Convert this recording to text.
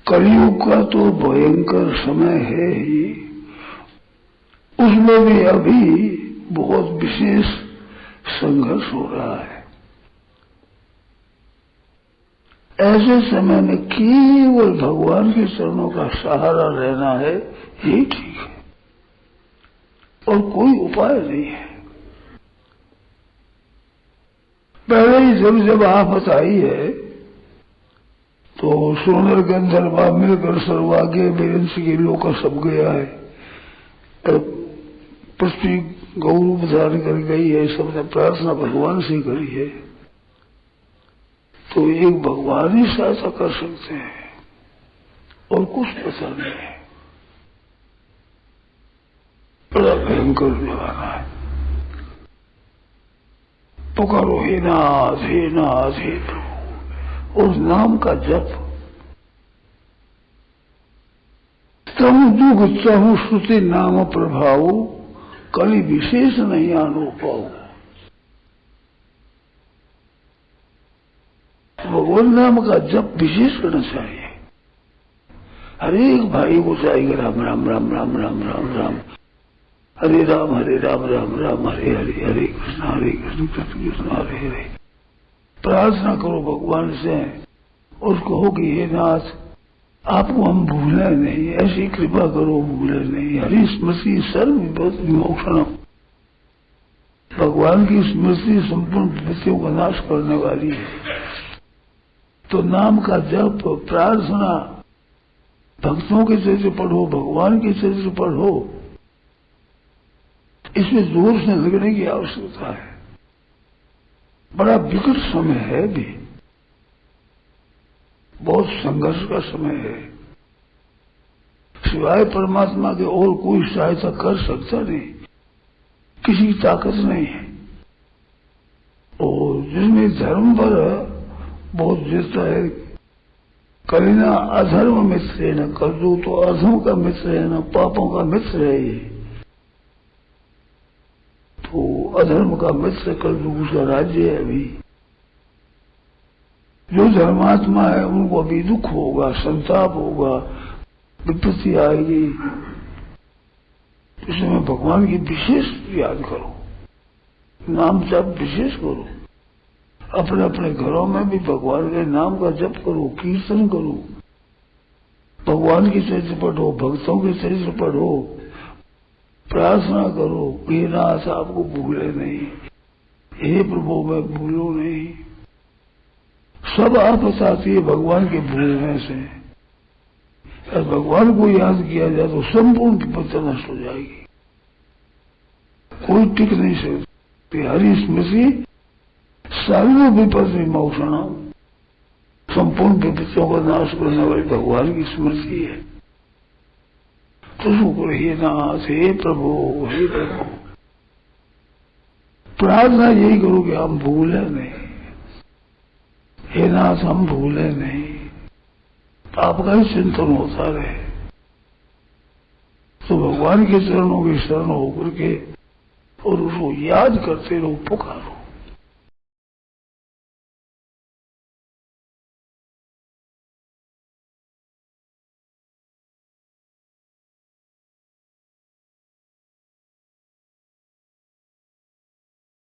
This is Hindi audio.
कलयुग का तो भयंकर समय है ही, उसमें भी अभी बहुत विशेष संघर्ष हो रहा है। ऐसे समय में केवल भगवान के चरणों का सहारा रहना है, यही ठीक है, और कोई उपाय नहीं है। पहले ही जब आफत आई है तो सोनर गंधर्वा मिलकर सर्वाग्य बेरंश के लोक सब गया है, पृथ्वी गौरव धारण कर गई है, सबने प्रार्थना भगवान से करी है, तो एक भगवान ही सहायता कर सकते हैं और कुछ पता नहीं है। बड़ा भयंकर जमाना है। पुकारो हे नाथ हे नाथ हे प्रभु, उस नाम का जप। तम दुख चहु श्रुति नाम प्रभाव, कली विशेष नहीं आनो पाओ। भगवान नाम का जप विशेष करना चाहिए। हर एक भाई को चाहिए राम राम राम राम राम राम राम, हरे राम राम राम हरे हरे, हरे कृष्ण कृष्ण कृष्ण हरे हरे। प्रार्थना करो भगवान से और कहो कि हे नाथ, आपको हम भूले नहीं, ऐसी कृपा करो भूले नहीं। हरि स्मृति सर्व विमोक्षण, भगवान की स्मृति संपूर्ण विपत्तियों का नाश करने वाली है। तो नाम का जप, प्रार्थना, भक्तों के चरित्र पढ़ो, भगवान के चरित्र पढ़ो, इसमें जोर से लगने की आवश्यकता है। बड़ा विकट समय है भी, बहुत संघर्ष का समय है। सिवाय परमात्मा के और कोई सहायता कर सकता नहीं, किसी की ताकत नहीं है। और जिसमें धर्म पर बहुत जितना है, करीना अधर्म मित्र है, न कर दो तो अधर्म का मित्र है, न पापों का मित्र है। ये तो अधर्म का मित्र कर दो, उसका राज्य है। अभी जो धर्मात्मा है उनको अभी दुख होगा, संताप होगा, विपत्ति आएगी। इसमें भगवान की विशेष याद करो, नाम जप विशेष करो। अपने अपने घरों में भी भगवान के नाम का जप करो, कीर्तन करो, भगवान के चरित्र पढ़ो, भक्तों के चरित्र पढ़ो, प्रार्थना करो कि नाथ आपको भूले नहीं, हे प्रभु मैं भूलू नहीं। सब आपस आती है भगवान के भूलने से। और भगवान को याद किया जाए तो संपूर्ण विपत्ति नष्ट हो जाएगी, कोई टिक नहीं सकती। हरि स्मृति सर्व विपत्ति विमोक्षण, संपूर्ण विपत्तियों का नाश करने वाली भगवान की स्मृति है। तो शुक्र हे नाथ हे प्रभु हे प्रभु। प्रार्थना यही करो कि हम भूले नहीं, हे नाथ हम भूले नहीं, आपका ही चिंतन होता रहे। तो भगवान के चरणों की शरण होकर के और उसको याद करते रहो, पुकारो।